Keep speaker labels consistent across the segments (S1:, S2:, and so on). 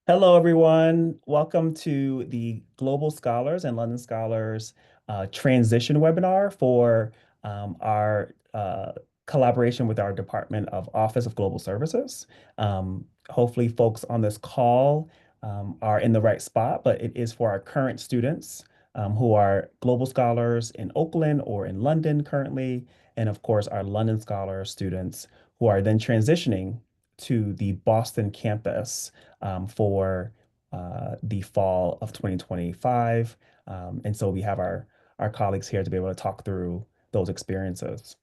S1: Hello, everyone. Welcome to the Global Scholars and London Scholars transition webinar for our collaboration with our Department of Office of Global Services. Hopefully, folks on this call are in the right spot, but it is for our current students who are Global Scholars in Oakland or in London currently, and of course, our London Scholar students who are then transitioning to the Boston campus for the fall of 2025. And so we have our colleagues here to be able to talk through those experiences.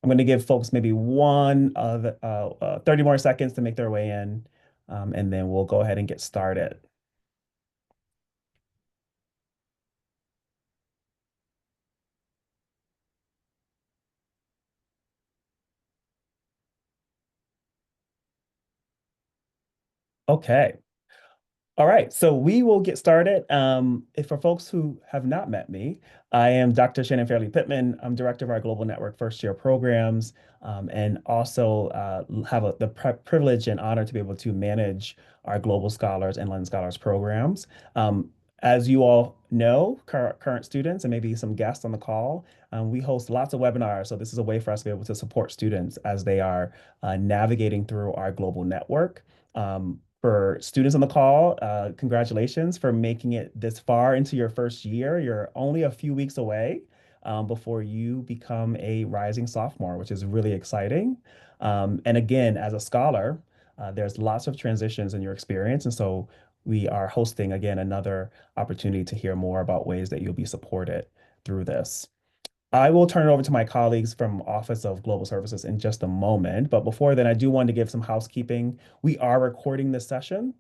S1: I'm going to give folks maybe 30 more seconds to make their way in, and then we'll go ahead and get started. Okay. All right, so we will get started. If for folks who have not met me, I am Dr. Shannon Fairley Pittman. I'm director of our Global Network First Year Programs, and also have the privilege and honor to be able to manage our Global Scholars and London Scholars programs. As you all know, current students and maybe some guests on the call, we host lots of webinars. So this is a way for us to be able to support students as they are navigating through our global network. For students on the call, congratulations for making it this far into your first year. You're only a few weeks away before you become a rising sophomore, which is really exciting. And again, as a scholar, there's lots of transitions in your experience. And so we are hosting, again, another opportunity to hear more about ways that you'll be supported through this. I will turn it over to my colleagues from Office of Global Services in just a moment. But before then, I do want to give some housekeeping. We are recording this session,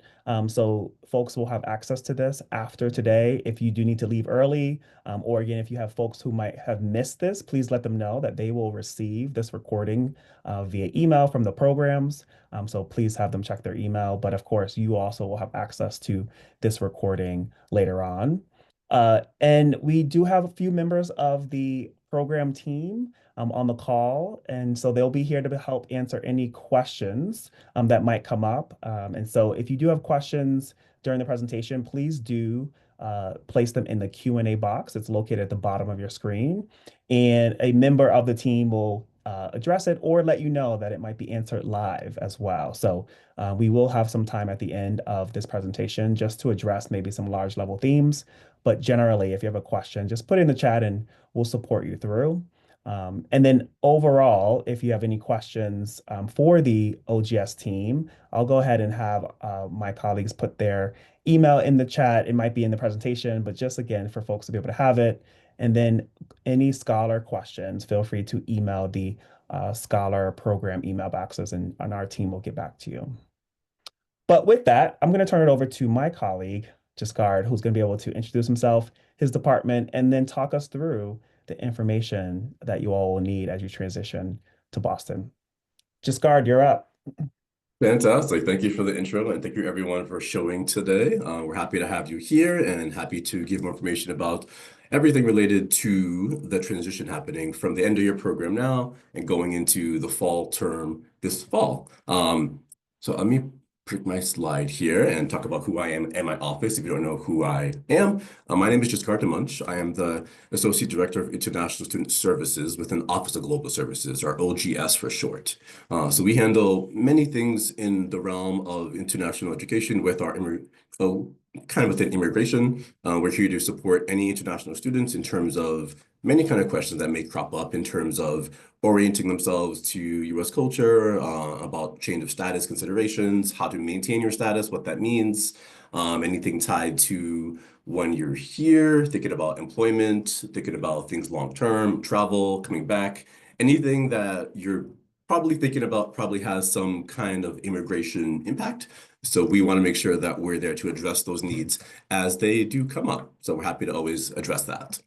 S1: so folks will have access to this after today. If you do need to leave early, or again, if you have folks who might have missed this, please let them know that they will receive this recording via email from the programs. So please have them check their email. But of course, you also will have access to this recording later on. And we do have a few members of the program team on the call. And so they'll be here to help answer any questions that might come up. And so if you do have questions during the presentation, please do place them in the Q&A box. It's located at the bottom of your screen. And a member of the team will address it or let you know that it might be answered live as well. So we will have some time at the end of this presentation just to address maybe some large level themes. But generally, if you have a question, just put it in the chat and we'll support you through. And then overall, if you have any questions for the OGS team, I'll go ahead and have my colleagues put their email in the chat. It might be in the presentation, but just again, for folks to be able to have it. And then any scholar questions, feel free to email the scholar program email boxes and our team will get back to you. But with that, I'm going to turn it over to my colleague, Giscard, who's going to be able to introduce himself, his department, and then talk us through the information that you all will need as you transition to Boston. Giscard, you're up.
S2: Fantastic. Thank you for the intro and thank you everyone for showing today. We're happy to have you here and happy to give more information about everything related to the transition happening from the end of your program now and going into the fall term this fall. So let me pick my slide here and talk about who I am and my office if you don't know who I am. My name is Giscard Munch. I am the Associate Director of International Student Services within Office of Global Services, or OGS for short. So we handle many things in the realm of international education with our kind of within immigration. We're here to support any international students in terms of many kind of questions that may crop up in terms of orienting themselves to U.S. culture, about change of status considerations, how to maintain your status, what that means, anything tied to when you're here, thinking about employment, thinking about things long term, travel, coming back, anything that you're probably thinking about probably has some kind of immigration impact. So we want to make sure that we're there to address those needs as they do come up. So we're happy to always address that.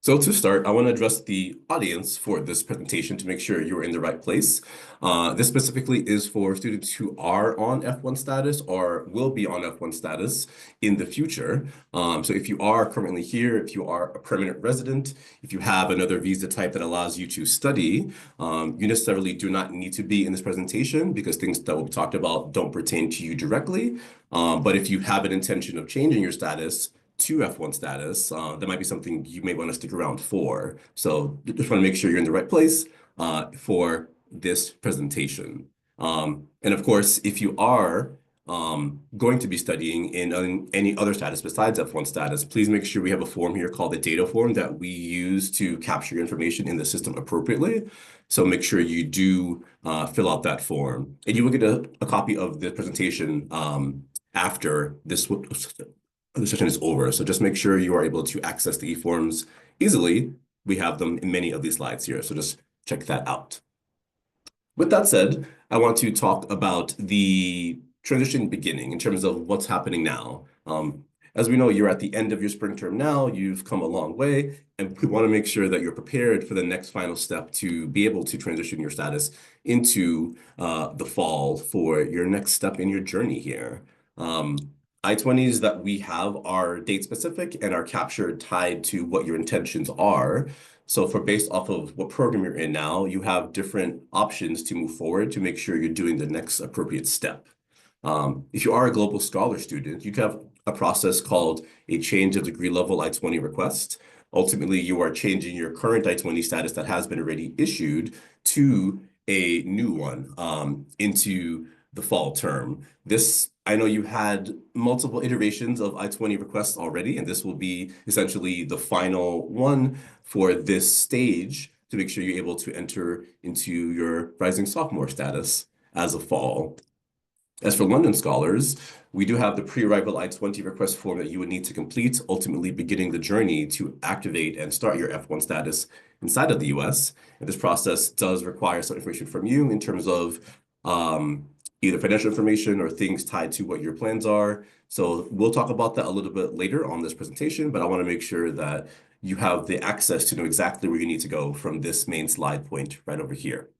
S2: So to start, I want to address the audience for this presentation to make sure you're in the right place. This specifically is for students who are on F1 status or will be on F1 status in the future. So if you are currently here, if you are a permanent resident, if you have another visa type that allows you to study, you necessarily do not need to be in this presentation because things that will be talked about don't pertain to you directly. But if you have an intention of changing your status, to F1 status, that might be something you may want to stick around for. So just want to make sure you're in the right place for this presentation. And of course, if you are going to be studying in any other status besides F1 status, please make sure we have a form here called the data form that we use to capture your information in the system appropriately. So make sure you do fill out that form. And you will get a copy of the presentation after the session is over. So just make sure you are able to access the e-forms easily. We have them in many of these slides here, so just check that out. With that said, I want to talk about the transition beginning in terms of what's happening now. As we know, you're at the end of your spring term now, you've come a long way, and we want to make sure that you're prepared for the next final step to be able to transition your status into the fall for your next step in your journey here. I-20s that we have are date specific and are captured tied to what your intentions are. So for based off of what program you're in now, you have different options to move forward to make sure you're doing the next appropriate step. If you are a global scholar student, you have a process called a change of degree level I-20 request. Ultimately, you are changing your current I-20 status that has been already issued to a new one into the fall term. This, I know you had multiple iterations of I-20 requests already, and this will be essentially the final one for this stage to make sure you're able to enter into your rising sophomore status as a fall. As for London scholars, we do have the pre-arrival I-20 request form that you would need to complete, ultimately beginning the journey to activate and start your F1 status inside of the US. And this process does require some information from you in terms of either financial information or things tied to what your plans are. So we'll talk about that a little bit later on this presentation, but I want to make sure that you have the access to know exactly where you need to go from this main slide point right over here.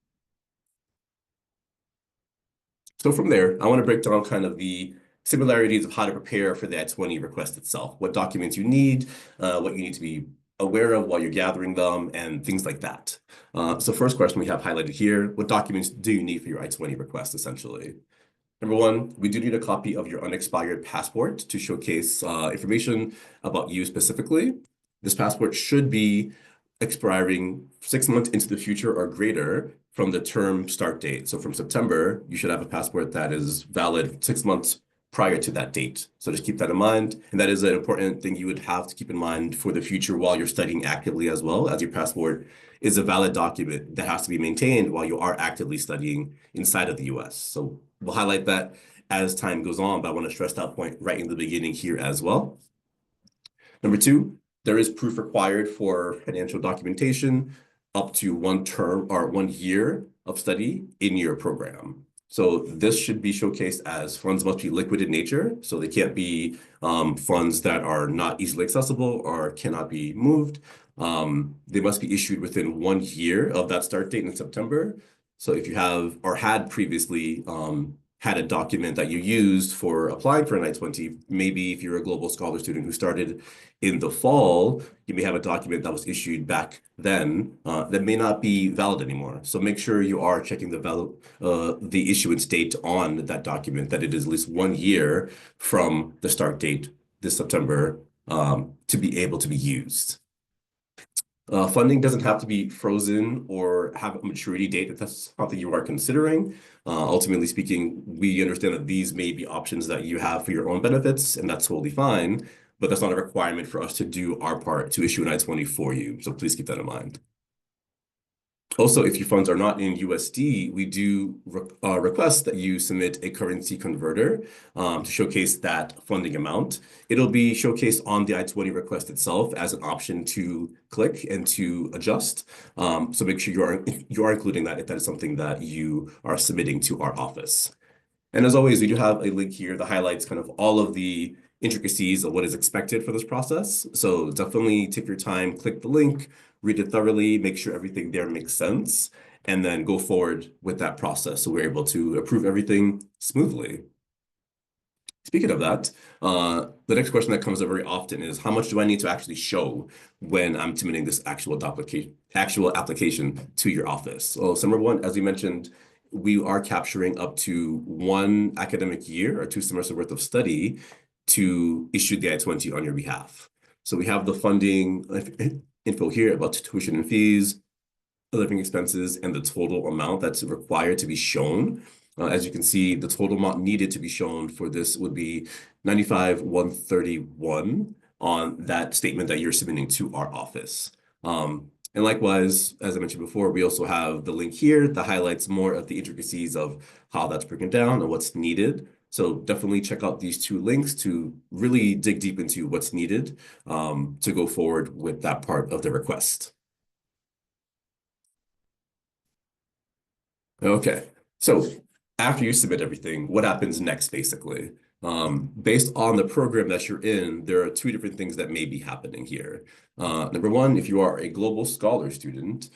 S2: So from there, I want to break down kind of the similarities of how to prepare for the I-20 request itself, what documents you need, what you need to be aware of while you're gathering them, and things like that. So first question we have highlighted here, what documents do you need for your I-20 request, essentially? Number one, we do need a copy of your unexpired passport to showcase information about you specifically. This passport should be expiring 6 months into the future or greater from the term start date. So from September, you should have a passport that is valid 6 months prior to that date. So just keep that in mind. And that is an important thing you would have to keep in mind for the future while you're studying actively as well, as your passport is a valid document that has to be maintained while you are actively studying inside of the US. So we'll highlight that as time goes on, but I want to stress that point right in the beginning here as well. Number two, there is proof required for financial documentation up to 1 term or 1 year of study in your program. So this should be showcased as funds must be liquid in nature. So they can't be funds that are not easily accessible or cannot be moved. They must be issued within 1 year of that start date in September. So if you have or had previously had a document that you used for applying for an I-20, maybe if you're a global scholar student who started in the fall, you may have a document that was issued back then that may not be valid anymore. So make sure you are checking the issuance date on that document, that it is at least 1 year from the start date this September to be able to be used. Funding doesn't have to be frozen or have a maturity date if that's something you are considering. Ultimately speaking, we understand that these may be options that you have for your own benefits, and that's totally fine, but that's not a requirement for us to do our part to issue an I-20 for you. So please keep that in mind. Also, if your funds are not in USD, we do request that you submit a currency converter to showcase that funding amount. It'll be showcased on the I-20 request itself as an option to click and to adjust. So make sure you are including that if that is something that you are submitting to our office. And as always, we do have a link here that highlights kind of all of the intricacies of what is expected for this process. So definitely take your time, click the link, read it thoroughly, make sure everything there makes sense, and then go forward with that process so we're able to approve everything smoothly. Speaking of that, the next question that comes up very often is how much do I need to actually show when I'm submitting this actual application to your office? So number one, as we mentioned, we are capturing up to 1 academic year or 2 semesters worth of study to issue the I-20 on your behalf. So we have the funding info here about tuition and fees, living expenses, and the total amount that's required to be shown. As you can see, the total amount needed to be shown for this would be 95,131 on that statement that you're submitting to our office. And likewise, as I mentioned before, we also have the link here that highlights more of the intricacies of how that's broken down and what's needed. So definitely check out these two links to really dig deep into what's needed to go forward with that part of the request. Okay. So after you submit everything, what happens next, basically? Based on the program that you're in, there are two different things that may be happening here. Number one, if you are a global scholar student,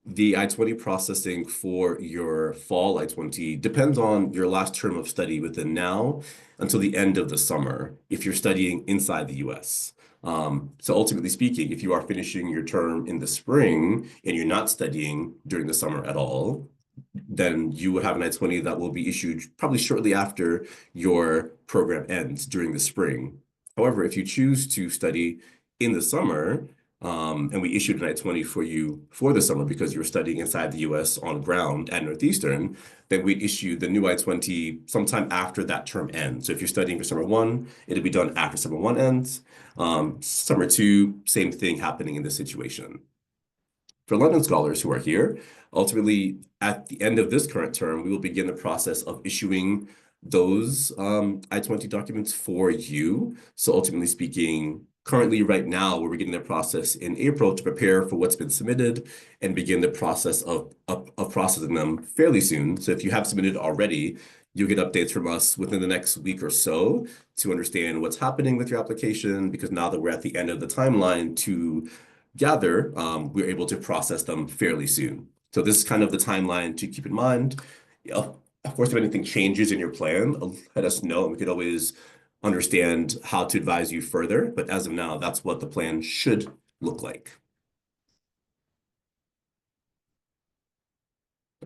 S2: the I-20 processing for your fall I-20 depends on your last term of study within now until the end of the summer if you're studying inside the US. So ultimately speaking, if you are finishing your term in the spring and you're not studying during the summer at all, then you would have an I-20 that will be issued probably shortly after your program ends during the spring. However, if you choose to study in the summer, and we issued an I-20 for you for the summer because you were studying inside the US on ground at Northeastern, then we'd issue the new I-20 sometime after that term ends. So if you're studying for summer one, it'll be done after summer one ends. Summer two, same thing happening in this situation. For London scholars who are here, ultimately, at the end of this current term, we will begin the process of issuing those I-20 documents for you. So ultimately speaking, currently right now, we're beginning the process in April to prepare for what's been submitted and begin the process of processing them fairly soon. So if you have submitted already, you'll get updates from us within the next week or so to understand what's happening with your application, because now that we're at the end of the timeline to gather, we're able to process them fairly soon. So this is kind of the timeline to keep in mind. Yeah, of course, if anything changes in your plan, let us know, and we could always understand how to advise you further. But as of now, that's what the plan should look like.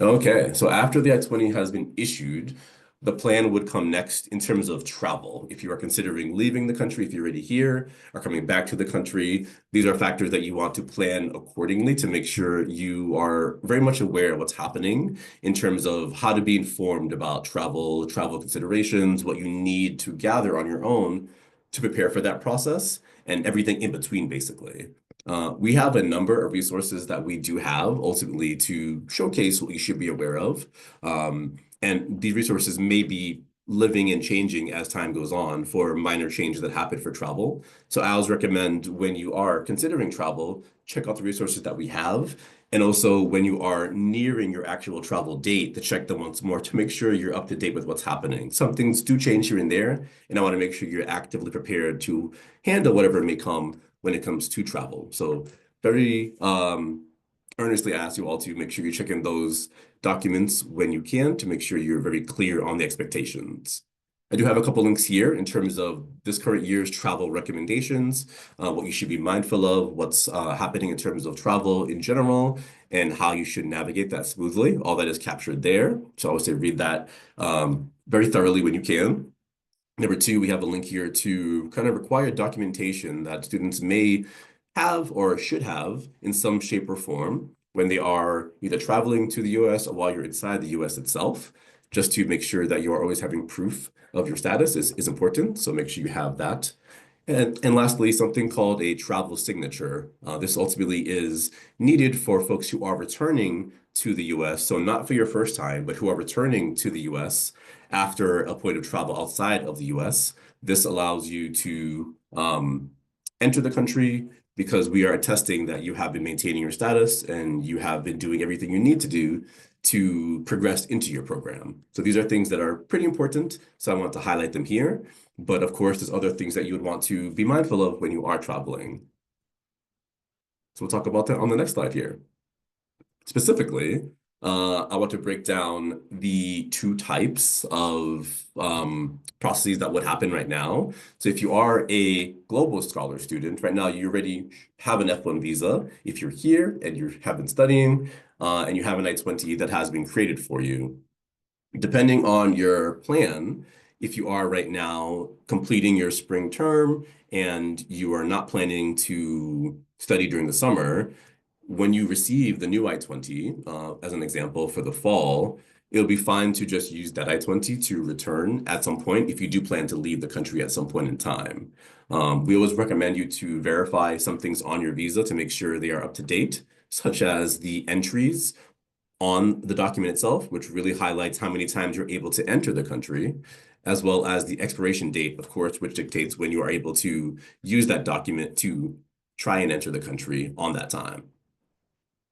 S2: Okay, so after the I-20 has been issued, the plan would come next in terms of travel. If you are considering leaving the country, if you're already here or coming back to the country, these are factors that you want to plan accordingly to make sure you are very much aware of what's happening in terms of how to be informed about travel considerations, what you need to gather on your own to prepare for that process, and everything in between, basically. We have a number of resources that we do have ultimately to showcase what you should be aware of. And these resources may be living and changing as time goes on for minor changes that happen for travel. So I always recommend when you are considering travel, check out the resources that we have. And also when you are nearing your actual travel date, to check them once more to make sure you're up to date with what's happening. Some things do change here and there, and I want to make sure you're actively prepared to handle whatever may come when it comes to travel. So very earnestly ask you all to make sure you're checking those documents when you can to make sure you're very clear on the expectations. I do have a couple links here in terms of this current year's travel recommendations, what you should be mindful of, what's happening in terms of travel in general, and how you should navigate that smoothly. All that is captured there. So I would say read that very thoroughly when you can. Number two, we have a link here to kind of required documentation that students may have or should have in some shape or form when they are either traveling to the US or while you're inside the US itself, just to make sure that you are always having proof of your status is important. So make sure you have that. And lastly, something called a travel signature. This ultimately is needed for folks who are returning to the US. So not for your first time, but who are returning to the US after a point of travel outside of the US. This allows you to enter the country because we are attesting that you have been maintaining your status and you have been doing everything you need to do to progress into your program. So these are things that are pretty important. So I want to highlight them here. But of course, there's other things that you would want to be mindful of when you are traveling. So we'll talk about that on the next slide here. Specifically, I want to break down the two types of processes that would happen right now. So if you are a global scholar student, right now you already have an F1 visa. If you're here and you have been studying and you have an I-20 that has been created for you, depending on your plan, if you are right now completing your spring term and you are not planning to study during the summer, when you receive the new I-20, as an example for the fall, it'll be fine to just use that I-20 to return at some point if you do plan to leave the country at some point in time. We always recommend you to verify some things on your visa to make sure they are up to date, such as the entries on the document itself, which really highlights how many times you're able to enter the country, as well as the expiration date, of course, which dictates when you are able to use that document to try and enter the country on that time.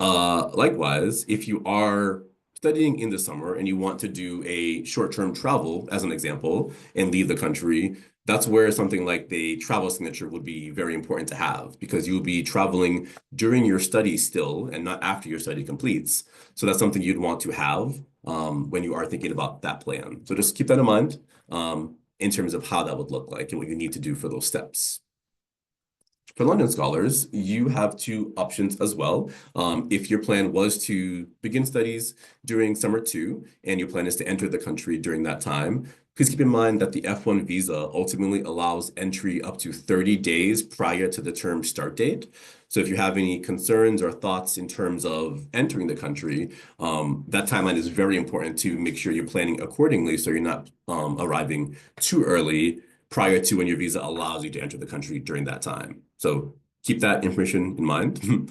S2: Likewise, if you are studying in the summer and you want to do a short-term travel, as an example, and leave the country, that's where something like the travel signature would be very important to have because you'll be traveling during your study still and not after your study completes. So that's something you'd want to have when you are thinking about that plan. So just keep that in mind in terms of how that would look like and what you need to do for those steps. For London scholars, you have two options as well. If your plan was to begin studies during summer two, and your plan is to enter the country during that time, please keep in mind that the F1 visa ultimately allows entry up to 30 days prior to the term start date. So if you have any concerns or thoughts in terms of entering the country, that timeline is very important to make sure you're planning accordingly so you're not arriving too early prior to when your visa allows you to enter the country during that time. So keep that information in mind.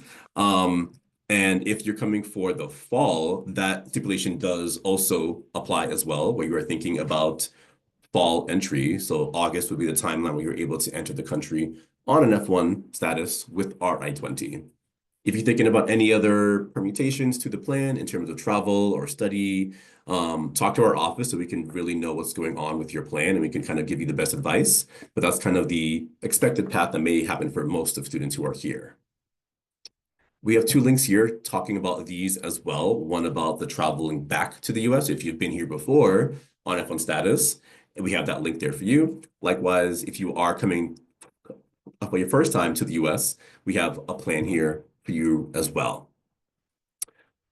S2: And if you're coming for the fall, that stipulation does also apply as well, where you are thinking about fall entry. So August would be the timeline where you're able to enter the country on an F1 status with our I-20. If you're thinking about any other permutations to the plan in terms of travel or study, talk to our office so we can really know what's going on with your plan and we can kind of give you the best advice. But that's kind of the expected path that may happen for most of students who are here. We have two links here talking about these as well. One about the traveling back to the US if you've been here before on F1 status. And we have that link there for you. Likewise, if you are coming for your first time to the US, we have a plan here for you as well.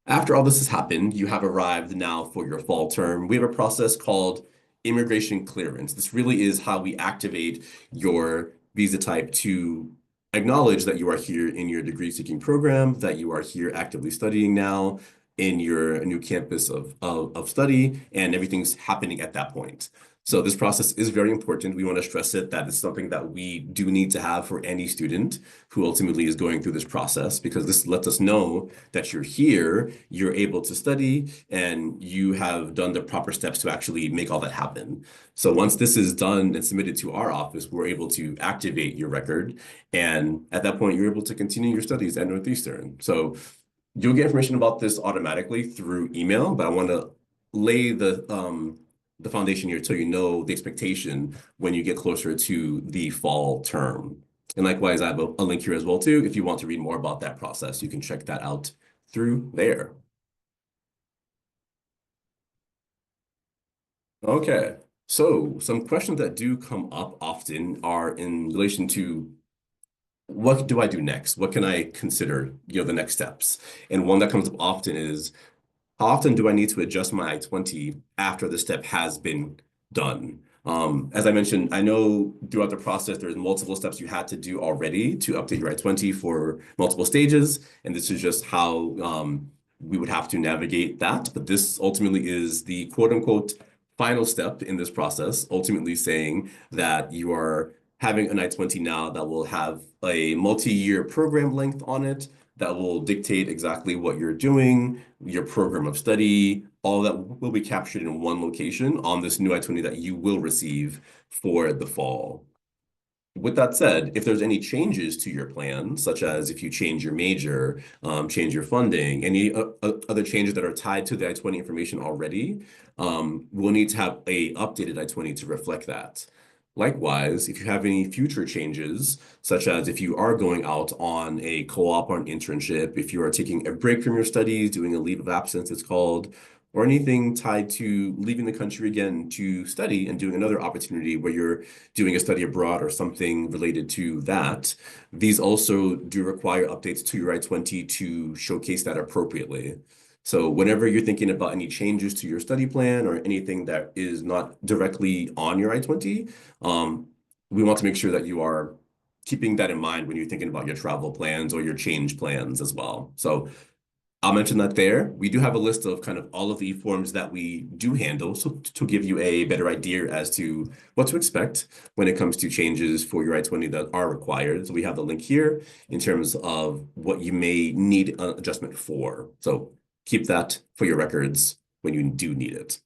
S2: After all this has happened, you have arrived now for your fall term. We have a process called immigration clearance. This really is how we activate your visa type to acknowledge that you are here in your degree seeking program, that you are here actively studying now in your new campus of study, and everything's happening at that point. So this process is very important. We want to stress it that it's something that we do need to have for any student who ultimately is going through this process, because this lets us know that you're here, you're able to study, and you have done the proper steps to actually make all that happen. So once this is done and submitted to our office, we're able to activate your record. And at that point, you're able to continue your studies at Northeastern. So you'll get information about this automatically through email, but I want to lay the foundation here so you know the expectation when you get closer to the fall term. And likewise, I have a link here as well too. If you want to read more about that process, you can check that out through there. Okay, so some questions that do come up often are in relation to what do I do next? What can I consider, the next steps? And one that comes up often is, how often do I need to adjust my I-20 after the step has been done? As I mentioned, I know throughout the process, there's multiple steps you had to do already to update your I-20 for multiple stages. And this is just how we would have to navigate that. But this ultimately is the quote unquote final step in this process, ultimately saying that you are having an I-20 now that will have a multi-year program length on it that will dictate exactly what you're doing, your program of study, all that will be captured in one location on this new I-20 that you will receive for the fall. With that said, if there's any changes to your plan, such as if you change your major, change your funding, any other changes that are tied to the I-20 information already, we'll need to have a updated I-20 to reflect that. Likewise, if you have any future changes, such as if you are going out on a co-op or an internship, if you are taking a break from your studies, doing a leave of absence, it's called, or anything tied to leaving the country again to study and doing another opportunity where you're doing a study abroad or something related to that, these also do require updates to your I-20 to showcase that appropriately. So whenever you're thinking about any changes to your study plan or anything that is not directly on your I-20, we want to make sure that you are keeping that in mind when you're thinking about your travel plans or your change plans as well. So I'll mention that there. We do have a list of kind of all of the forms that we do handle, so to give you a better idea as to what to expect when it comes to changes for your I-20 that are required. So we have the link here in terms of what you may need an adjustment for. So keep that for your records when you do need it.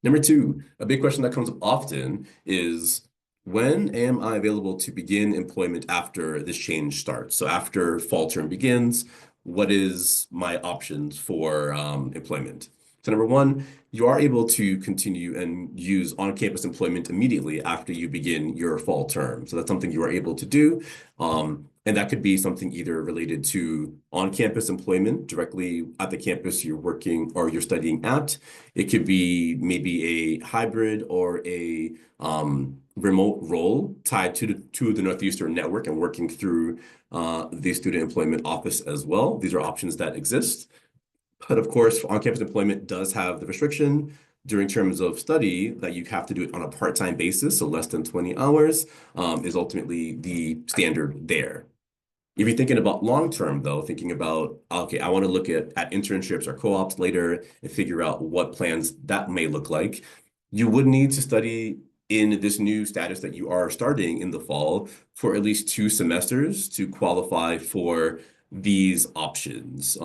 S2: Number two, a big question that comes up often is, when am I available to begin employment after this change starts? So after fall term begins, what is my options for employment? So number one, you are able to continue and use on-campus employment immediately after you begin your fall term. So that's something you are able to do. And that could be something either related to on-campus employment directly at the campus you're working or you're studying at. It could be maybe a hybrid or a remote role tied to the Northeastern network and working through the student employment office as well. These are options that exist. But of course, on-campus employment does have the restriction during terms of study that you have to do it on a part-time basis, so less than 20 hours is ultimately the standard there. If you're thinking about long term, though, thinking about, okay, I want to look at internships or co-ops later and figure out what plans that may look like, you would need to study in this new status that you are starting in the fall for at least 2 semesters to qualify for these options.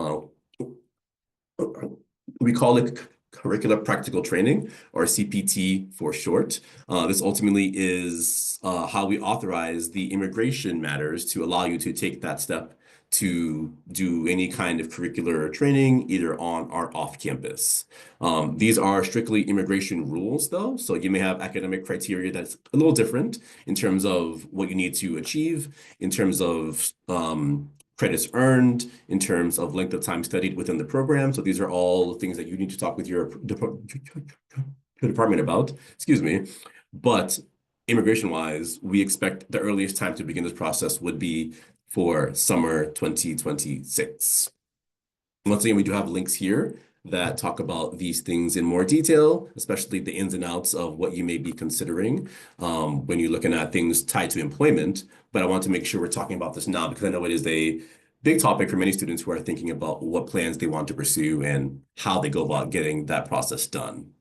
S2: We call it curricular practical training, or CPT for short. This ultimately is how we authorize the immigration matters to allow you to take that step to do any kind of curricular training, either on or off campus. These are strictly immigration rules, though, so you may have academic criteria that's a little different in terms of what you need to achieve, in terms of credits earned, in terms of length of time studied within the program. So these are all things that you need to talk with your department about, excuse me. But immigration-wise, we expect the earliest time to begin this process would be for summer 2026. Once again, we do have links here that talk about these things in more detail, especially the ins and outs of what you may be considering when you're looking at things tied to employment. But I want to make sure we're talking about this now because I know it is a big topic for many students who are thinking about what plans they want to pursue and how they go about getting that process done.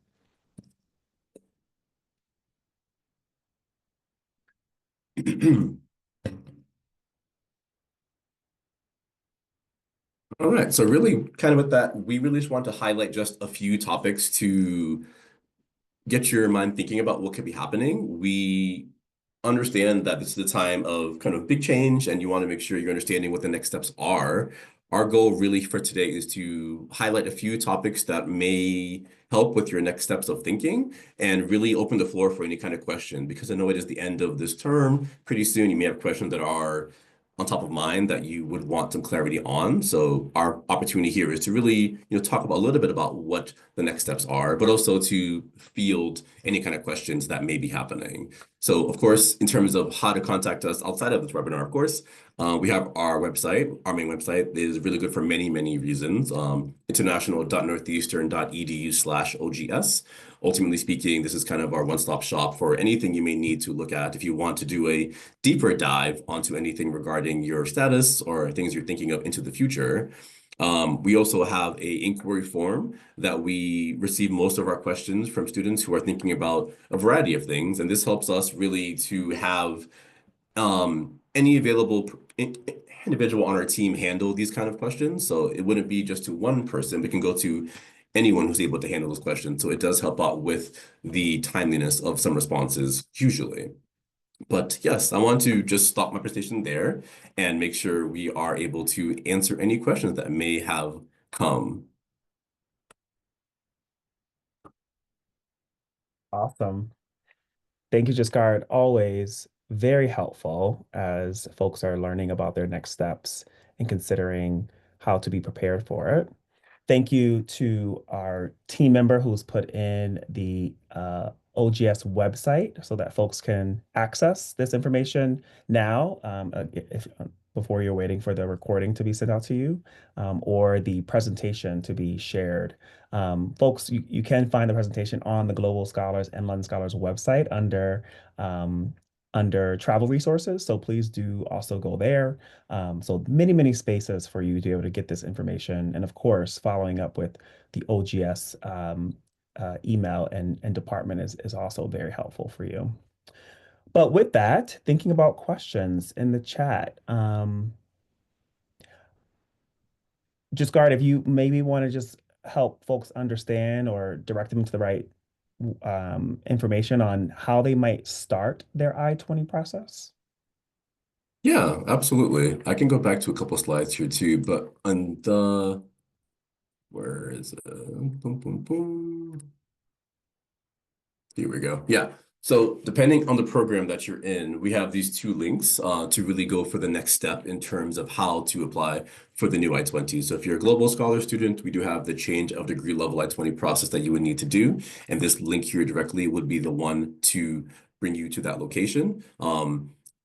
S2: All right, so really kind of with that, we really just want to highlight just a few topics to get your mind thinking about what could be happening. We understand that this is the time of kind of big change and you want to make sure you're understanding what the next steps are. Our goal really for today is to highlight a few topics that may help with your next steps of thinking and really open the floor for any kind of question because I know it is the end of this term. Pretty soon you may have questions that are on top of mind that you would want some clarity on. So our opportunity here is to really, talk about a little bit about what the next steps are, but also to field any kind of questions that may be happening. So of course, in terms of how to contact us outside of this webinar, of course, we have our website. Our main website is really good for many, many reasons. International.northeastern.edu/OGS. Ultimately speaking, this is kind of our one-stop shop for anything you may need to look at if you want to do a deeper dive onto anything regarding your status or things you're thinking of into the future. We also have an inquiry form that we receive most of our questions from students who are thinking about a variety of things. And this helps us really to have any available individual on our team handle these kind of questions. So it wouldn't be just to one person, but can go to anyone who's able to handle those questions. So it does help out with the timeliness of some responses usually. But yes, I want to just stop my presentation there and make sure we are able to answer any questions that may have come.
S1: Awesome. Thank you, Discard. Always very helpful as folks are learning about their next steps and considering how to be prepared for it. Thank you to our team member who's put in the OGS website so that folks can access this information now, before you're waiting for the recording to be sent out to you, or the presentation to be shared. Folks, you can find the presentation on the Global Scholars and London Scholars website um, under travel resources. So please do also go there. So many spaces for you to be able to get this information. And of course, following up with the OGS email and department is also very helpful for you. But with that, thinking about questions in the chat, just Guard, if you maybe want to just help folks understand or direct them to the right information on how they might start their I-20 process.
S2: Yeah, absolutely. I can go back to a couple slides here too, but on the, where is it? Boom, boom, boom. Here we go. Yeah. So depending on the program that you're in, we have these two links to really go for the next step in terms of how to apply for the new I-20. So if you're a global scholar student, we do have the change of degree level I-20 process that you would need to do. And this link here directly would be the one to bring you to that location.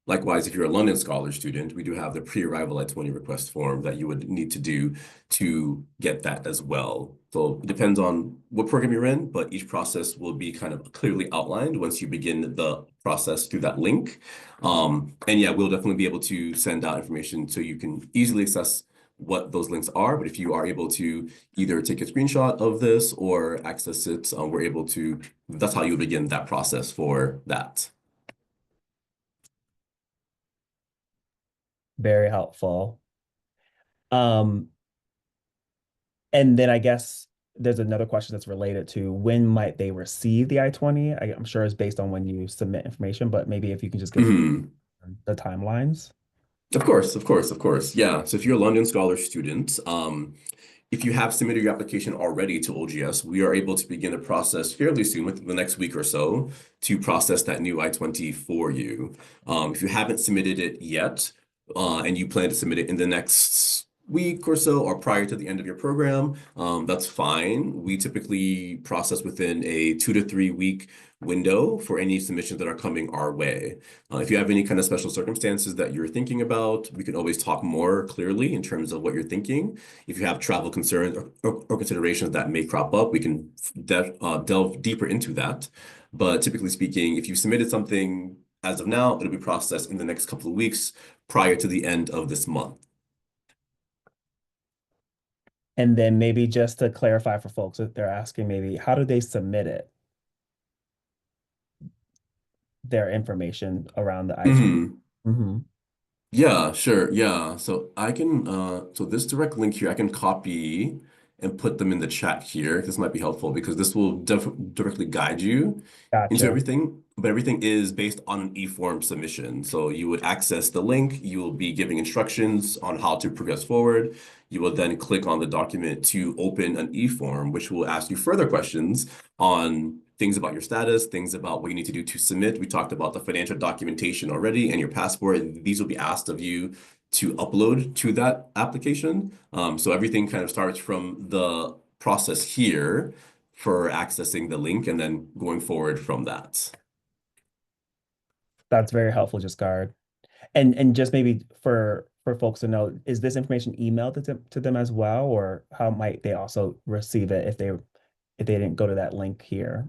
S2: Likewise, if you're a London Scholar student, we do have the pre-arrival I-20 request form that you would need to do to get that as well. So it depends on what program you're in, but each process will be kind of clearly outlined once you begin the process through that link. And yeah, we'll definitely be able to send out information so you can easily access what those links are. But if you are able to either take a screenshot of this or access it, we're able to, that's how you begin that process for that.
S1: Very helpful. Um, And then I guess there's another question that's related to when might they receive the I-20? I'm sure it's based on when you submit information, but maybe if you can just give
S2: Mhm.
S1: the timelines.
S2: Of course, of course, of course. Yeah. So if you're a London Scholar student, if you have submitted your application already to OGS, we are able to begin the process fairly soon, within the next week or so, to process that new I-20 for you. If you haven't submitted it yet, and you plan to submit it in the next week or so or prior to the end of your program, that's fine. We typically process within a 2 to 3 week window for any submissions that are coming our way. If you have any kind of special circumstances that you're thinking about, we can always talk more clearly in terms of what you're thinking. If you have travel concerns or considerations that may crop up, we can delve deeper into that. But typically speaking, if you submitted something as of now, it'll be processed in the next couple of weeks prior to the end of this month.
S1: And then maybe just to clarify for folks that they're asking, maybe how do they submit it, their information around the I-20?
S2: Mhm.
S1: Hmm.
S2: Yeah, sure. Yeah. So I can so this direct link here, I can copy and put them in the chat here. This might be helpful because this will directly guide you into
S1: Gotcha.
S2: everything, but everything is based on an e-form submission. So you would access the link, you will be giving instructions on how to progress forward. You will then click on the document to open an e-form, which will ask you further questions on things about your status, things about what you need to do to submit. We talked about the financial documentation already and your passport. These will be asked of you to upload to that application. So everything kind of starts from the process here for accessing the link and then going forward from that.
S1: That's very helpful, just guard. And just maybe for folks to know, is this information emailed to them as well, or how might they also receive it if they didn't go to that link here?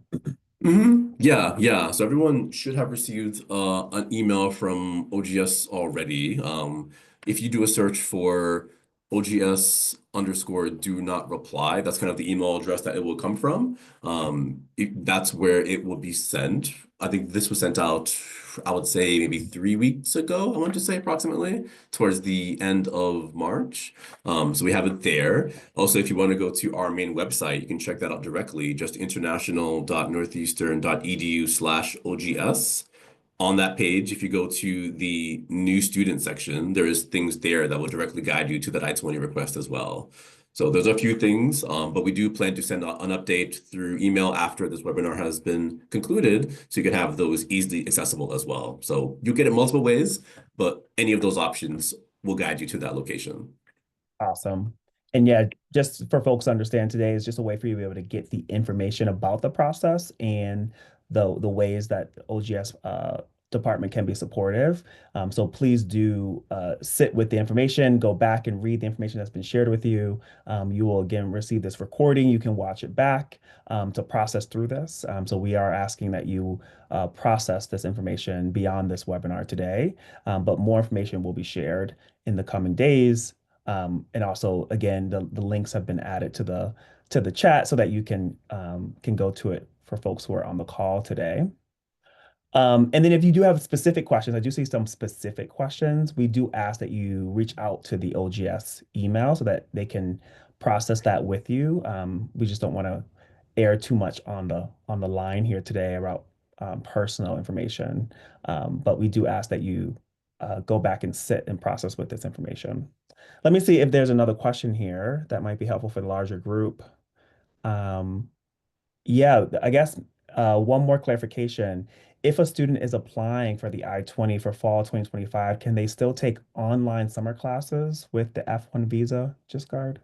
S2: Yeah, yeah. So everyone should have received an email from OGS already. If you do a search for OGS underscore do not reply, that's kind of the email address that it will come from. That's where it will be sent. I think this was sent out, I would say maybe 3 weeks ago, I want to say approximately, towards the end of March. So we have it there. Also, if you want to go to our main website, you can check that out directly, just international.northeastern.edu/OGS. On that page, if you go to the new student section, there is things there that will directly guide you to that I-20 request as well. So there's a few things, but we do plan to send an update through email after this webinar has been concluded, so you can have those easily accessible as well. So you get it multiple ways, but any of those options will guide you to that location.
S1: Awesome. And yeah, just for folks to understand, today is just a way for you to be able to get the information about the process and the ways that the OGS department can be supportive. So please do sit with the information, go back and read the information that's been shared with you. You will again receive this recording. You can watch it back to process through this. So we are asking that you process this information beyond this webinar today, but more information will be shared in the coming days. And also, again, the links have been added to the chat so that you can go to it for folks who are on the call today. And then if you do have specific questions, I do see some specific questions. We do ask that you reach out to the OGS email so that they can process that with you. We just don't want to air too much on the line here today about personal information. But we do ask that you go back and sit and process with this information. Let me see if there's another question here that might be helpful for the larger group. Um, yeah, I guess one more clarification. If a student is applying for the I-20 for fall 2025, can they still take online summer classes with the F1 visa, just guard?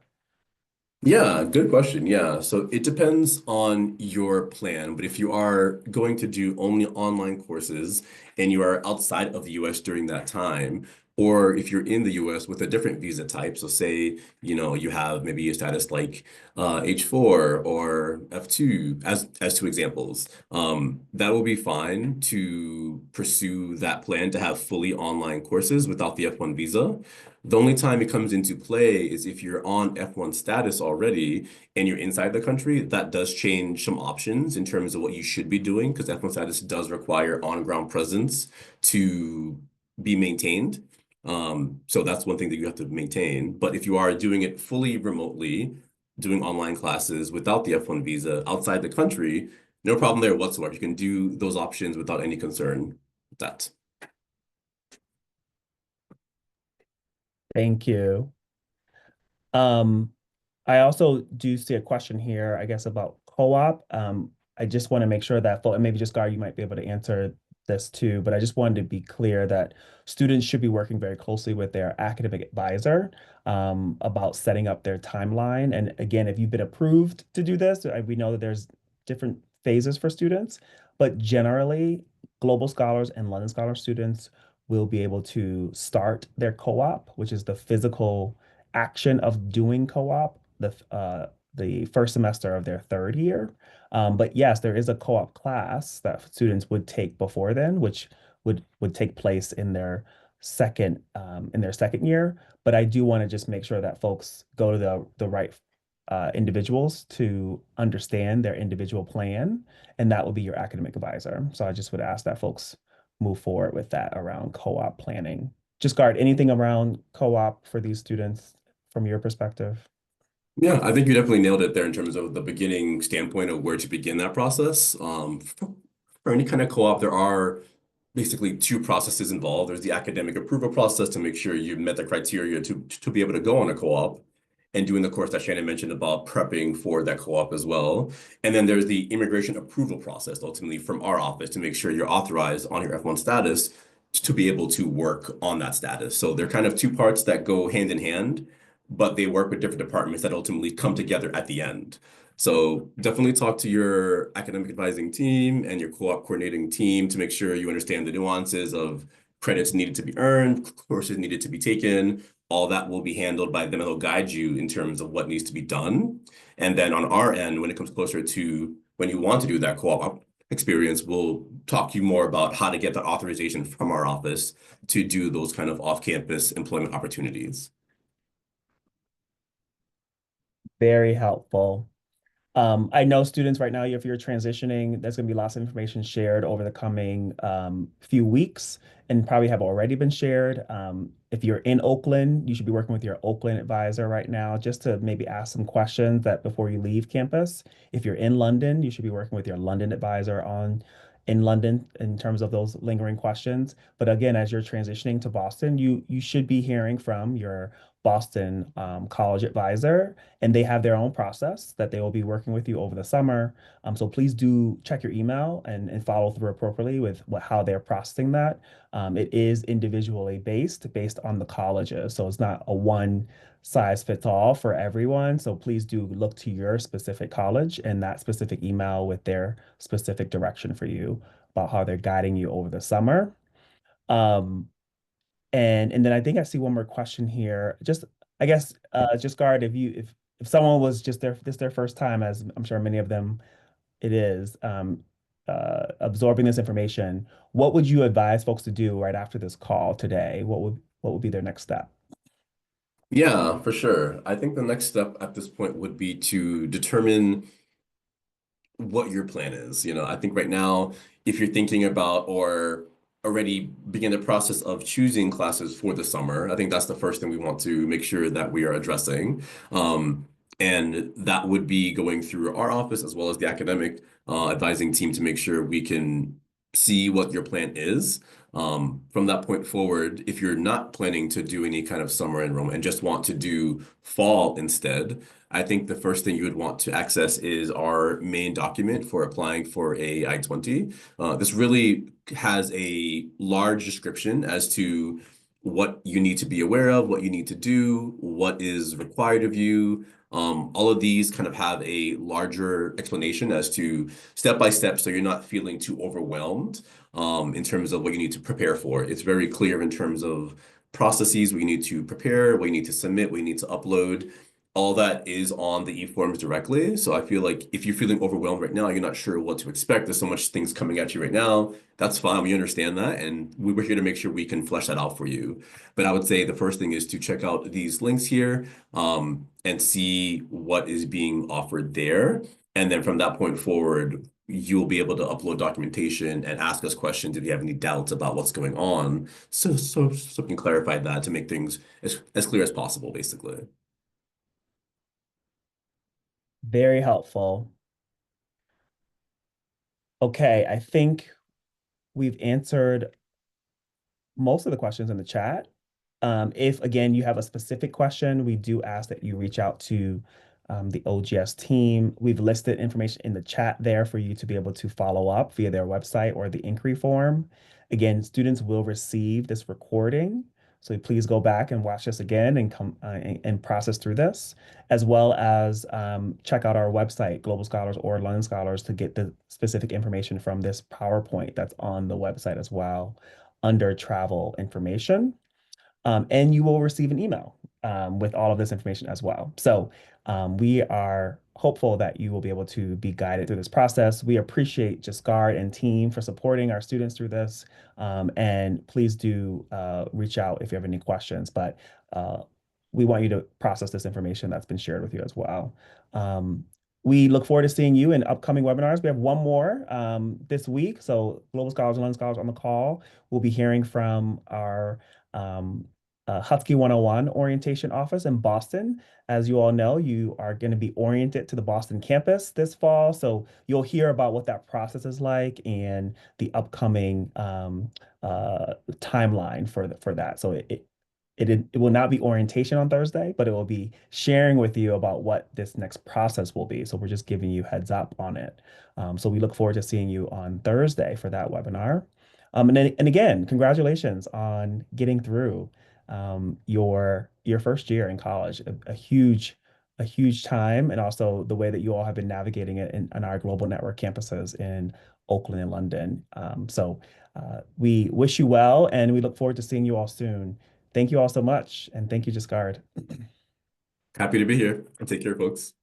S2: Yeah, good question. Yeah, so it depends on your plan, but if you are going to do only online courses and you are outside of the US during that time, or if you're in the US with a different visa type, so say, you have maybe a status like H4 or F2 as two examples, that will be fine to pursue that plan to have fully online courses without the F1 visa. The only time it comes into play is if you're on F1 status already and you're inside the country, that does change some options in terms of what you should be doing because F1 status does require on-ground presence to be maintained. So that's one thing that you have to maintain. But if you are doing it fully remotely, doing online classes without the F1 visa outside the country, no problem there whatsoever. You can do those options without any concern with that.
S1: Thank you. Um, I also do see a question here, I guess, about co-op. I just want to make sure that, and maybe just Gar, you might be able to answer this too, but I just wanted to be clear that students should be working very closely with their academic advisor about setting up their timeline. And again, if you've been approved to do this, we know that there's different phases for students, but generally, Global Scholars and London Scholar students will be able to start their co-op, which is the physical action of doing co-op the first semester of their third year. But yes, there is a co-op class that students would take before then, which would take place in their second year. But I do want to just make sure that folks go to the right individuals to understand their individual plan, and that will be your academic advisor. So I just would ask that folks move forward with that around co-op planning. Just guard anything around co-op for these students from your perspective?
S2: Yeah, I think you definitely nailed it there in terms of the beginning standpoint of where to begin that process. For any kind of co-op, there are basically two processes involved. There's the academic approval process to make sure you've met the criteria to be able to go on a co-op and doing the course that Shannon mentioned about prepping for that co-op as well. And then there's the immigration approval process, ultimately from our office to make sure you're authorized on your F1 status to be able to work on that status. So they're kind of two parts that go hand in hand, but they work with different departments that ultimately come together at the end. So definitely talk to your academic advising team and your co-op coordinating team to make sure you understand the nuances of credits needed to be earned, courses needed to be taken. All that will be handled by them and they'll guide you in terms of what needs to be done. And then on our end, when it comes closer to when you want to do that co-op experience, we'll talk to you more about how to get that authorization from our office to do those kind of off-campus employment opportunities.
S1: Very helpful. I know students right now, if you're transitioning, there's going to be lots of information shared over the coming few weeks and probably have already been shared. If you're in Oakland, you should be working with your Oakland advisor right now just to maybe ask some questions that before you leave campus. If you're in London, you should be working with your London advisor on in London in terms of those lingering questions. But again, as you're transitioning to Boston, you should be hearing from your Boston college advisor, and they have their own process that they will be working with you over the summer. So please do check your email and follow through appropriately with how they're processing that. It is individually based on the colleges. So it's not a one size fits all for everyone. So please do look to your specific college and that specific email with their specific direction for you about how they're guiding you over the summer. Um, and then I think I see one more question here. Just I guess just guard if someone was just their first time, as I'm sure many of them it is, absorbing this information, what would you advise folks to do right after this call today? What would be their next step?
S2: Yeah, for sure. I think the next step at this point would be to determine what your plan is. I think right now, if you're thinking about or already begin the process of choosing classes for the summer, I think that's the first thing we want to make sure that we are addressing. And that would be going through our office as well as the academic advising team to make sure we can see what your plan is. From that point forward, if you're not planning to do any kind of summer enrollment and just want to do fall instead, I think the first thing you would want to access is our main document for applying for a I-20. This really has a large description as to what you need to be aware of, what you need to do, what is required of you. All of these kind of have a larger explanation as to step by step, so you're not feeling too overwhelmed in terms of what you need to prepare for. It's very clear in terms of processes, what you need to prepare, what you need to submit, what you need to upload. All that is on the e-forms directly. So I feel like if you're feeling overwhelmed right now, you're not sure what to expect. There's so much things coming at you right now. That's fine. We understand that. And we were here to make sure we can flesh that out for you. But I would say the first thing is to check out these links here and see what is being offered there. And then from that point forward, you'll be able to upload documentation and ask us questions if you have any doubts about what's going on. So we can clarify that to make things as clear as possible, basically.
S1: Very helpful. Okay, I think we've answered most of the questions in the chat. If again you have a specific question, we do ask that you reach out to the OGS team. We've listed information in the chat there for you to be able to follow up via their website or the inquiry form. Again, students will receive this recording. So please go back and watch this again and come and process through this, as well as check out our website, Global Scholars or London Scholars, to get the specific information from this PowerPoint that's on the website as well under travel information. And you will receive an email with all of this information as well. So we are hopeful that you will be able to be guided through this process. We appreciate Jasgard and team for supporting our students through this. And please do reach out if you have any questions. But we want you to process this information that's been shared with you as well. We look forward to seeing you in upcoming webinars. We have one more this week. So Global Scholars and London Scholars on the call. We'll be hearing from our Husky 101 orientation office in Boston. As you all know, you are going to be oriented to the Boston campus this fall. So you'll hear about what that process is like and the upcoming timeline for that. So it will not be orientation on Thursday, but it will be sharing with you about what this next process will be. So we're just giving you heads up on it. So we look forward to seeing you on Thursday for that webinar. And again, congratulations on getting through your first year in college. A huge time, and also the way that you all have been navigating it in our global network campuses in Oakland and London. We wish you well, and we look forward to seeing you all soon. Thank you all so much, and thank you, Jasgard.
S2: Happy to be here and take care, folks.